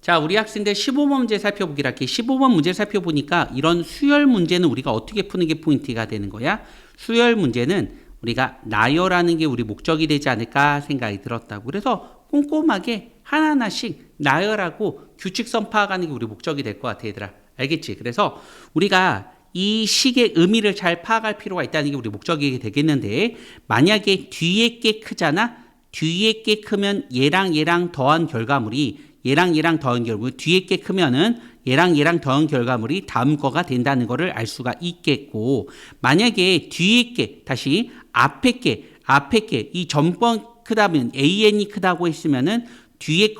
자, 우리 학생들 15번 문제 살펴보기로 할게. 15번 문제 살펴보니까 이런 수열 문제는 우리가 어떻게 푸는 게 포인트가 되는 거야? 수열 문제는 우리가 나열하는 게 우리 목적이 되지 않을까 생각이 들었다고. 그래서 꼼꼼하게 하나하나씩 나열하고 규칙성 파악하는 게 우리 목적이 될 것 같아, 얘들아. 알겠지? 그래서 우리가 이 식의 의미를 잘 파악할 필요가 있다는 게 우리 목적이 되겠는데, 만약에 뒤에 게 크잖아? 뒤에 게 크면 얘랑 더한 결과물이 얘랑 더한 결과물, 뒤에 게 크면은 얘랑 더한 결과물이 다음 거가 된다는 거를 알 수가 있겠고, 만약에 뒤에 게, 다시 앞에 게, 이 전번 크다면 AN이 크다고 했으면은 뒤에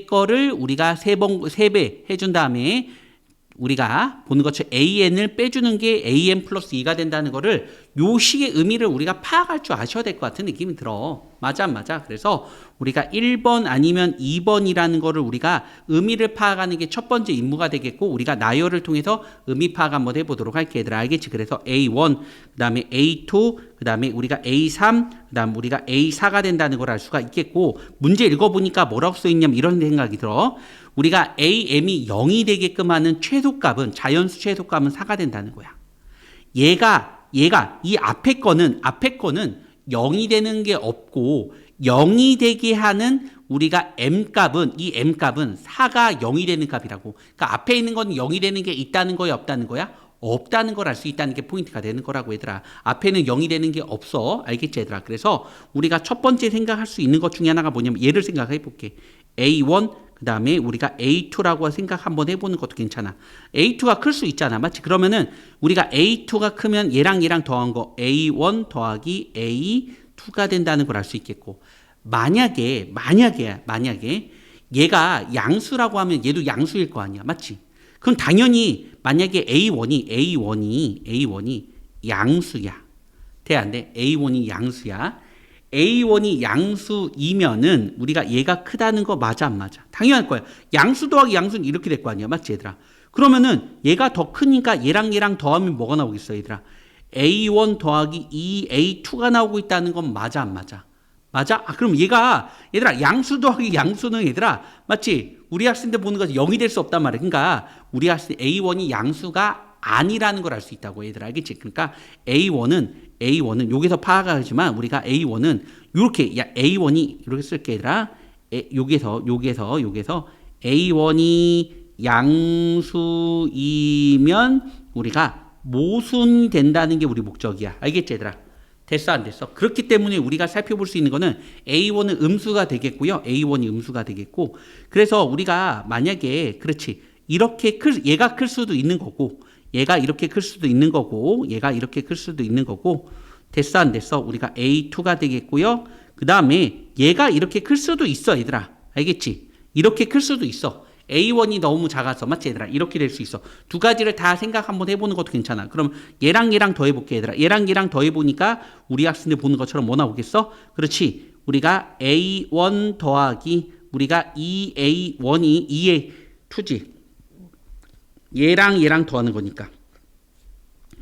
거를 우리가 세 배 해준 다음에 우리가 보는 것처럼 AN을 빼주는 게 AN 플러스 2가 된다는 거를 요 식의 의미를 우리가 파악할 줄 아셔야 될 것 같은 느낌이 들어. 맞아, 맞아. 그래서 우리가 1번 아니면 2번이라는 거를 우리가 의미를 파악하는 게 첫 번째 임무가 되겠고, 우리가 나열을 통해서 의미 파악 한번 해보도록 할게, 얘들아. 알겠지? 그래서 A1, 그 다음에 A2, 그 다음에 우리가 A3, 그 다음 우리가 A4가 된다는 걸 알 수가 있겠고, 문제 읽어보니까 뭐라고 써있냐면 이런 생각이 들어. 우리가 AM이 0이 되게끔 하는 최소값은, 자연수 최소값은 4가 된다는 거야. 얘가 이 앞에 거는 0이 되는 게 없고, 0이 되게 하는 우리가 M값은, 이 M값은 4가 0이 되는 값이라고. 그러니까 앞에 있는 건 0이 되는 게 있다는 거야, 없다는 거야? 없다는 걸 알 수 있다는 게 포인트가 되는 거라고, 얘들아. 앞에는 0이 되는 게 없어. 알겠지, 얘들아? 그래서 우리가 첫 번째 생각할 수 있는 것 중에 하나가 뭐냐면, 얘를 생각해 볼게. A1, 그 다음에 우리가 A2라고 생각 한번 해보는 것도 괜찮아. A2가 클 수 있잖아. 맞지? 그러면은 우리가 A2가 크면 얘랑 더한 거 A1 더하기 A2가 된다는 걸 알 수 있겠고, 만약에 얘가 양수라고 하면 얘도 양수일 거 아니야. 맞지? 그럼 당연히 만약에 A1이 양수야. 돼, 안 돼? A1이 양수야. A1이 양수이면은 우리가 얘가 크다는 거 맞아, 안 맞아? 당연할 거야. 양수 더하기 양수는 이렇게 될 거 아니야. 맞지, 얘들아? 그러면은 얘가 더 크니까 얘랑 더하면 뭐가 나오겠어, 얘들아? A1 더하기 2A2가 나오고 있다는 건 맞아, 안 맞아? 맞아? 그럼 얘들아, 양수 더하기 양수는 얘들아, 맞지? 우리 학생들 보는 것은 0이 될 수 없단 말이야. 그러니까 우리 학생 A1이 양수가 아니라는 걸 알 수 있다고, 얘들아. 알겠지? 그러니까 A1은 여기서 파악하지만 우리가 A1은 이렇게, A1이 이렇게 쓸게, 얘들아. 여기서 A1이 양수이면 우리가 모순이 된다는 게 우리 목적이야. 알겠지, 얘들아? 됐어, 안 됐어? 그렇기 때문에 우리가 살펴볼 수 있는 거는 A1은 음수가 되겠고요. A1이 음수가 되겠고, 그래서 우리가 만약에, 그렇지, 이렇게 얘가 클 수도 있는 거고, 얘가 이렇게 클 수도 있는 거고, 얘가 이렇게 클 수도 있는 거고, 됐어, 안 됐어? 우리가 A2가 되겠고요. 그 다음에 얘가 이렇게 클 수도 있어, 얘들아. 알겠지? 이렇게 클 수도 있어. A1이 너무 작아서, 맞지, 얘들아? 이렇게 될 수 있어. 두 가지를 다 생각 한번 해보는 것도 괜찮아. 그럼 얘랑 더해볼게, 얘들아. 얘랑 더해보니까 우리 학생들 보는 것처럼 뭐 나오겠어? 그렇지. 우리가 A1 더하기 우리가 2A1이 2A2지. 얘랑 더하는 거니까.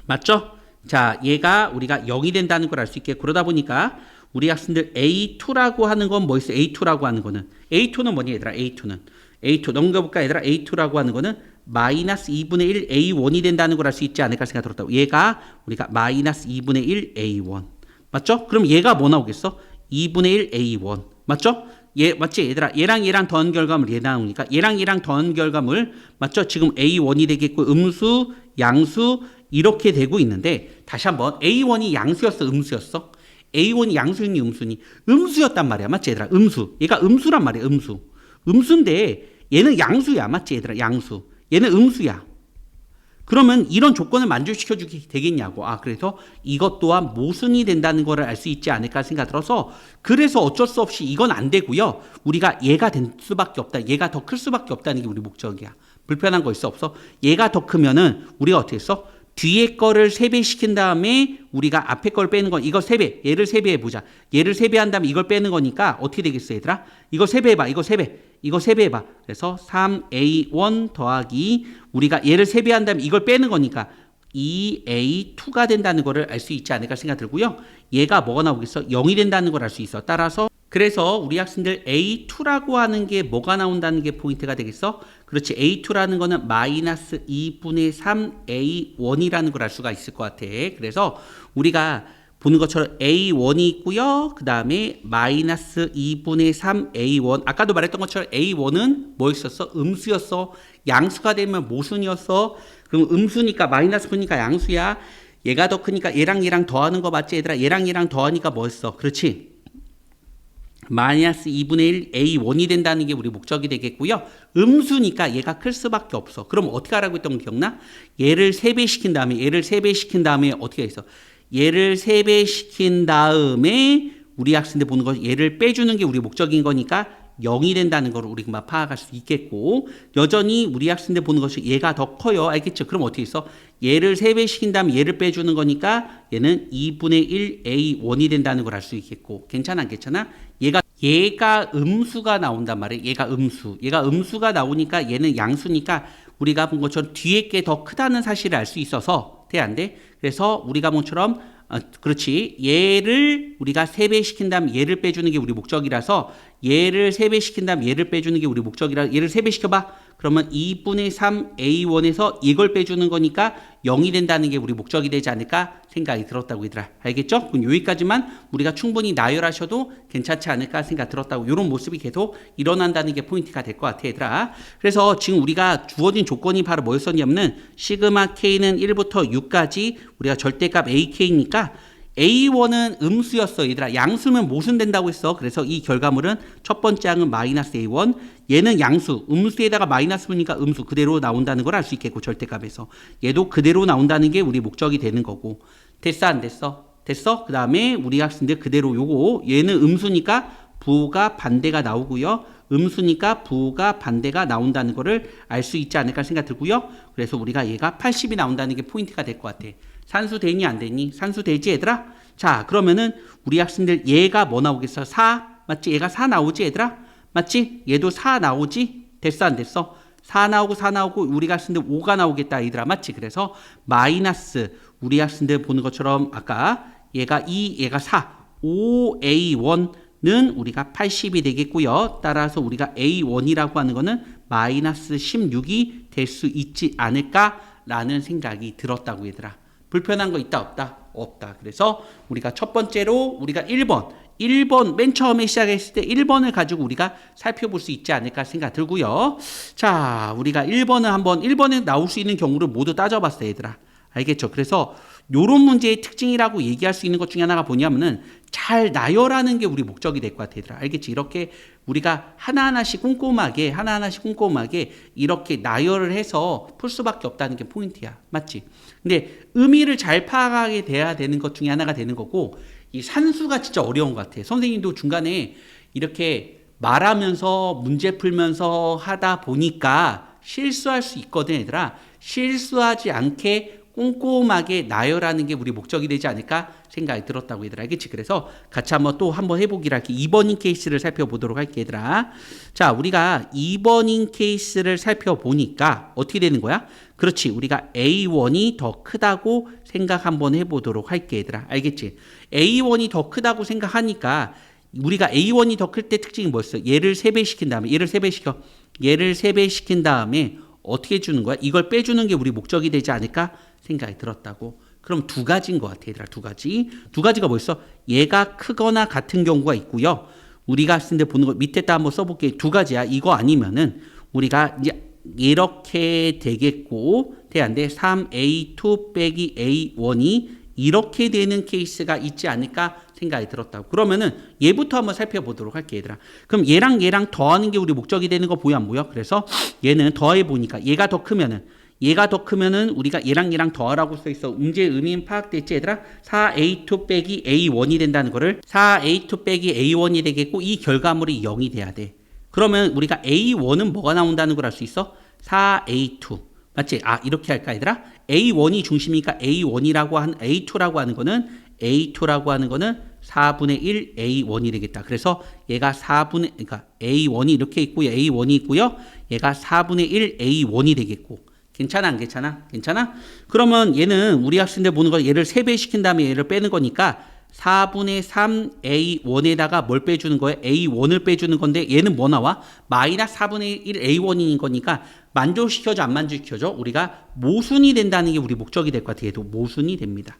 맞죠? 자, 얘가 우리가 0이 된다는 걸 알 수 있게. 그러다 보니까 우리 학생들 A2라고 하는 건 뭐 있어? A2라고 하는 거는. A2는 뭐니, 얘들아? A2 넘겨볼까, 얘들아? A2라고 하는 거는 마이너스 2분의 1 A1이 된다는 걸 알 수 있지 않을까 생각 들었다고. 얘가 우리가 마이너스 2분의 1 A1. 맞죠? 그럼 얘가 뭐 나오겠어? 2분의 1 A1. 맞죠? 맞지, 얘들아? 얘랑 더한 결과물 얘 나오니까 얘랑 더한 결과물, 맞죠? 지금 A1이 되겠고, 음수, 양수 이렇게 되고 있는데, 다시 한번 A1이 양수였어, 음수였어? A1이 양수니 음수니? 음수였단 말이야. 맞지, 얘들아? 얘가 음수란 말이야. 음수인데 얘는 양수야. 맞지, 얘들아? 양수. 얘는 음수야. 그러면 이런 조건을 만족시켜주게 되겠냐고. 그래서 이것 또한 모순이 된다는 걸 알 수 있지 않을까 생각 들어서, 그래서 어쩔 수 없이 이건 안 되고요. 우리가 얘가 될 수밖에 없다. 얘가 더 클 수밖에 없다는 게 우리 목적이야. 불편한 거 있어, 없어? 얘가 더 크면은 우리가 어떻게 했어? 뒤에 거를 3배 시킨 다음에 우리가 앞에 걸 빼는 건, 이거 3배, 얘를 3배 해보자. 얘를 3배 한 다음에 이걸 빼는 거니까 어떻게 되겠어, 얘들아? 이거 3배 해봐. 이거 3배 해봐. 그래서 3A1 더하기 우리가 얘를 3배 한 다음에 이걸 빼는 거니까 2A2가 된다는 거를 알 수 있지 않을까 생각 들고요. 얘가 뭐가 나오겠어? 0이 된다는 걸 알 수 있어. 따라서 그래서 우리 학생들 A2라고 하는 게 뭐가 나온다는 게 포인트가 되겠어? 그렇지. A2라는 거는 마이너스 2분의 3 A1이라는 걸 알 수가 있을 것 같아. 그래서 우리가 보는 것처럼 A1이 있고요. 그 다음에 마이너스 2분의 3 A1. 아까도 말했던 것처럼 A1은 뭐였었어? 음수였어. 양수가 되면 모순이었어. 그럼 음수니까 마이너스 분이니까 양수야. 얘가 더 크니까 얘랑 얘랑 더하는 거 맞지 얘들아? 얘랑 얘랑 더하니까 뭐였어? 그렇지. 마이너스 2분의 1 A1이 된다는 게 우리 목적이 되겠고요. 음수니까 얘가 클 수밖에 없어. 그럼 어떻게 하라고 했던 거 기억나? 얘를 3배 시킨 다음에 어떻게 했어? 얘를 3배 시킨 다음에 우리 학생들 보는 거 얘를 빼주는 게 우리 목적인 거니까 0이 된다는 걸 우리가 파악할 수 있겠고 여전히 우리 학생들 보는 것이 얘가 더 커요. 알겠죠? 그럼 어떻게 했어? 얘를 3배 시킨 다음에 얘를 빼주는 거니까 얘는 2분의 1 A1이 된다는 걸 알 수 있겠고 괜찮아? 얘가 음수가 나온단 말이에요. 얘가 음수가 나오니까 얘는 양수니까 우리가 본 것처럼 뒤에 게 더 크다는 사실을 알 수 있어서 돼 안 돼? 그래서 우리가 본 것처럼 그렇지. 얘를 우리가 3배 시킨 다음 얘를 빼주는 게 우리 목적이라서 얘를 3배 시킨 다음 얘를 빼주는 게 우리 목적이라 얘를 3배 시켜봐. 그러면 2분의 3 A1에서 이걸 빼주는 거니까 0이 된다는 게 우리 목적이 되지 않을까 생각이 들었다고 얘들아. 알겠죠? 그럼 여기까지만 우리가 충분히 나열하셔도 괜찮지 않을까 생각 들었다고 이런 모습이 계속 일어난다는 게 포인트가 될 것 같아 얘들아. 그래서 지금 우리가 주어진 조건이 바로 뭐였었냐면은 시그마 K는 1부터 6까지 우리가 절대값 AK니까 A1은 음수였어 얘들아. 양수면 모순된다고 했어. 그래서 이 결과물은 첫 번째 항은 마이너스 A1 얘는 양수 음수에다가 마이너스 보니까 음수 그대로 나온다는 걸 알 수 있겠고 절대값에서 얘도 그대로 나온다는 게 우리 목적이 되는 거고 됐어 안 됐어? 됐어? 그 다음에 우리 학생들 그대로 요거 얘는 음수니까 부호가 반대가 나오고요. 음수니까 부호가 반대가 나온다는 거를 알 수 있지 않을까 생각 들고요. 그래서 우리가 얘가 80이 나온다는 게 포인트가 될 것 같아. 산수 되니 안 되니? 산수 되지 얘들아? 자 그러면은 우리 학생들 얘가 뭐 나오겠어? 4 맞지? 얘가 4 나오지 얘들아? 맞지? 얘도 4 나오지? 됐어 안 됐어? 4 나오고 우리 학생들 5가 나오겠다 얘들아 맞지? 그래서 마이너스 우리 학생들 보는 것처럼 아까 얘가 2 얘가 4 5A1는 우리가 80이 되겠고요. 따라서 우리가 A1이라고 하는 거는 마이너스 16이 될 수 있지 않을까라는 생각이 들었다고 얘들아. 불편한 거 있다 없다? 없다. 그래서 우리가 첫 번째로 우리가 1번 맨 처음에 시작했을 때 1번을 가지고 우리가 살펴볼 수 있지 않을까 생각 들고요. 자 우리가 1번에 나올 수 있는 경우를 모두 따져봤어요 얘들아. 알겠죠? 그래서 요런 문제의 특징이라고 얘기할 수 있는 것 중에 하나가 뭐냐면은 잘 나열하는 게 우리 목적이 될 것 같아 얘들아. 알겠지? 이렇게 우리가 하나하나씩 꼼꼼하게 이렇게 나열을 해서 풀 수밖에 없다는 게 포인트야. 맞지? 근데 의미를 잘 파악하게 돼야 되는 것 중에 하나가 되는 거고 이 산수가 진짜 어려운 것 같아. 선생님도 중간에 이렇게 말하면서 문제 풀면서 하다 보니까 실수할 수 있거든 얘들아. 실수하지 않게 꼼꼼하게 나열하는 게 우리 목적이 되지 않을까 생각이 들었다고 얘들아. 알겠지? 그래서 같이 한번 해보기로 할게. 2번인 케이스를 살펴보도록 할게 얘들아. 자 우리가 2번인 케이스를 살펴보니까 어떻게 되는 거야? 그렇지. 우리가 A1이 더 크다고 생각 한번 해보도록 할게 얘들아. 알겠지? A1이 더 크다고 생각하니까 우리가 A1이 더 클 때 특징이 뭐였어? 얘를 3배 시킨 다음에 얘를 3배 시킨 다음에 어떻게 주는 거야? 이걸 빼주는 게 우리 목적이 되지 않을까 생각이 들었다고. 그럼 두 가지인 것 같아 얘들아. 두 가지가 뭐였어? 얘가 크거나 같은 경우가 있고요. 우리가 쓴 데 보는 거 밑에다 한번 써볼게. 두 가지야. 이거 아니면은 우리가 이제 이렇게 되겠고 돼안돼 3A2 빼기 A1이 이렇게 되는 케이스가 있지 않을까 생각이 들었다고. 그러면은 얘부터 한번 살펴보도록 할게 얘들아. 그럼 얘랑 더하는 게 우리 목적이 되는 거 보여 안 보여? 그래서 얘는 더해 보니까 얘가 더 크면은 우리가 얘랑 더하라고 써 있어. 문제의 의미는 파악됐지 얘들아? 4A2 빼기 A1이 된다는 거를 4A2 빼기 A1이 되겠고 이 결과물이 0이 돼야 돼. 그러면 우리가 A1은 뭐가 나온다는 걸 알 수 있어? 4A2 맞지? 이렇게 할까 얘들아? A1이 중심이니까 A2라고 하는 거는 4분의 1 A1이 되겠다. 그래서 얘가 그러니까 A1이 이렇게 있고요. A1이 있고요. 얘가 4분의 1 A1이 되겠고. 괜찮아 안 괜찮아? 괜찮아? 그러면 얘는 우리 학생들 보는 거 얘를 3배 시킨 다음에 얘를 빼는 거니까 4분의 3A1에다가 뭘 빼주는 거야? A1을 빼주는 건데 얘는 뭐 나와? 마이너스 4분의 1 A1인 거니까 만족시켜줘 안 만족시켜줘? 우리가 모순이 된다는 게 우리 목적이 될 것 같아. 얘도 모순이 됩니다.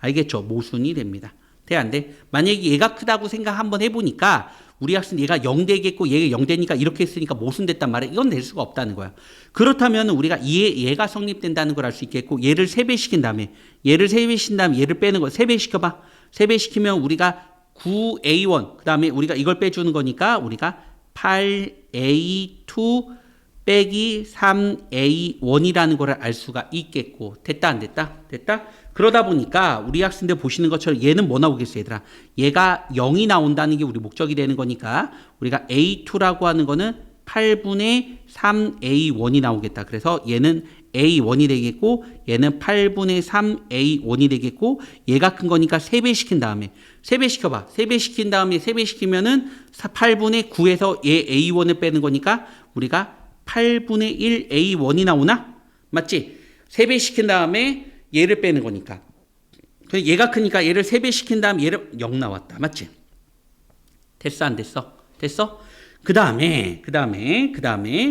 알겠죠? 모순이 됩니다. 돼 안 돼? 만약에 얘가 크다고 생각 한번 해보니까 우리 학생 얘가 0 되겠고 얘가 0 되니까 이렇게 했으니까 모순됐단 말이야. 이건 될 수가 없다는 거야. 그렇다면 우리가 얘가 성립된다는 걸 알 수 있겠고 얘를 3배 시킨 다음에 얘를 3배 시킨 다음에 얘를 빼는 거 3배 시켜봐. 3배 시키면 우리가 9A1 그 다음에 우리가 이걸 빼주는 거니까 우리가 8A2 빼기 3A1이라는 걸 알 수가 있겠고 됐다 안 됐다? 됐다? 그러다 보니까 우리 학생들 보시는 것처럼 얘는 뭐 나오겠어요 얘들아? 얘가 0이 나온다는 게 우리 목적이 되는 거니까 우리가 A2라고 하는 거는 8분의 3A1이 나오겠다. 그래서 얘는 A1이 되겠고 얘는 8분의 3A1이 되겠고 얘가 큰 거니까 3배 시킨 다음에 3배 시켜봐. 3배 시킨 다음에 3배 시키면은 8분의 9에서 얘 A1을 빼는 거니까 우리가 8분의 1 A1이 나오나? 맞지? 3배 시킨 다음에 얘를 빼는 거니까. 얘가 크니까 얘를 3배 시킨 다음에 얘를 0 나왔다. 맞지? 됐어 안 됐어? 됐어? 그 다음에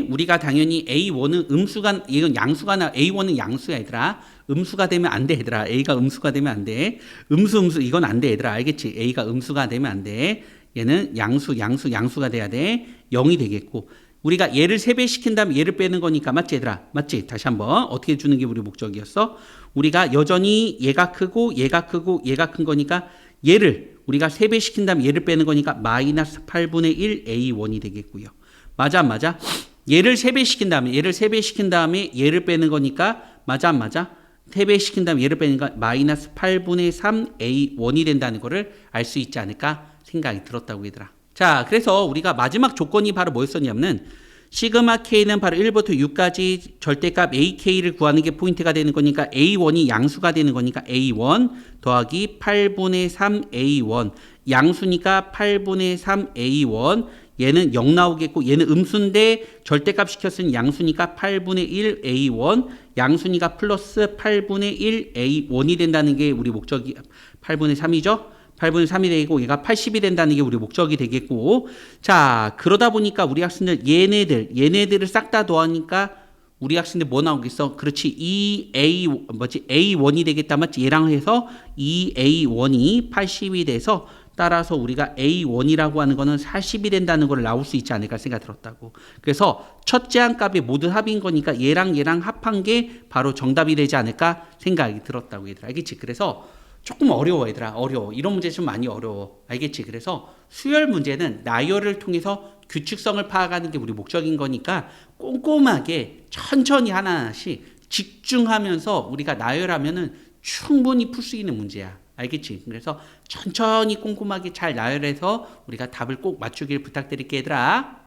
우리가 당연히 A1은 음수가 이건 양수가 나 A1은 양수야 얘들아. 음수가 되면 안 돼 얘들아. A가 음수가 되면 안 돼. 음수 이건 안 돼 얘들아. 알겠지? A가 음수가 되면 안 돼. 얘는 양수가 돼야 돼. 0이 되겠고 우리가 얘를 3배 시킨 다음에 얘를 빼는 거니까 맞지 얘들아? 맞지? 다시 한번 어떻게 주는 게 우리 목적이었어? 우리가 여전히 얘가 크고 얘가 큰 거니까 얘를 우리가 3배 시킨 다음에 얘를 빼는 거니까 마이너스 8분의 1 A1이 되겠고요. 맞아 안 맞아? 얘를 3배 시킨 다음에 얘를 빼는 거니까 맞아 안 맞아? 3배 시킨 다음에 얘를 빼니까 마이너스 8분의 3 A1이 된다는 거를 알 수 있지 않을까 생각이 들었다고 얘들아. 자, 그래서 우리가 마지막 조건이 바로 뭐였었냐면은 시그마 K는 바로 1부터 6까지 절대값 AK를 구하는 게 포인트가 되는 거니까 A1이 양수가 되는 거니까 A1 더하기 8분의 3A1 양수니까 8분의 3A1 얘는 0 나오겠고 얘는 음수인데 절대값 시켰으니 양수니까 8분의 1 A1 양수니까 플러스 8분의 1 A1이 된다는 게 우리 목적이 8분의 3이죠. 8분의 3이 되고 얘가 80이 된다는 게 우리 목적이 되겠고 자 그러다 보니까 우리 학생들 얘네들을 싹 다 더하니까 우리 학생들 뭐 나오겠어? 그렇지 A1이 되겠다 맞지? 얘랑 해서 2A1이 80이 돼서 따라서 우리가 A1이라고 하는 거는 40이 된다는 걸 나올 수 있지 않을까 생각 들었다고. 그래서 첫째 한 값이 모두 합인 거니까 얘랑 합한 게 바로 정답이 되지 않을까 생각이 들었다고 얘들아. 알겠지? 그래서 조금 어려워 얘들아. 어려워. 이런 문제 좀 많이 어려워. 알겠지? 그래서 수열 문제는 나열을 통해서 규칙성을 파악하는 게 우리 목적인 거니까 꼼꼼하게 천천히 하나씩 집중하면서 우리가 나열하면은 충분히 풀 수 있는 문제야. 알겠지? 그래서 천천히 꼼꼼하게 잘 나열해서 우리가 답을 꼭 맞추길 부탁드릴게 얘들아.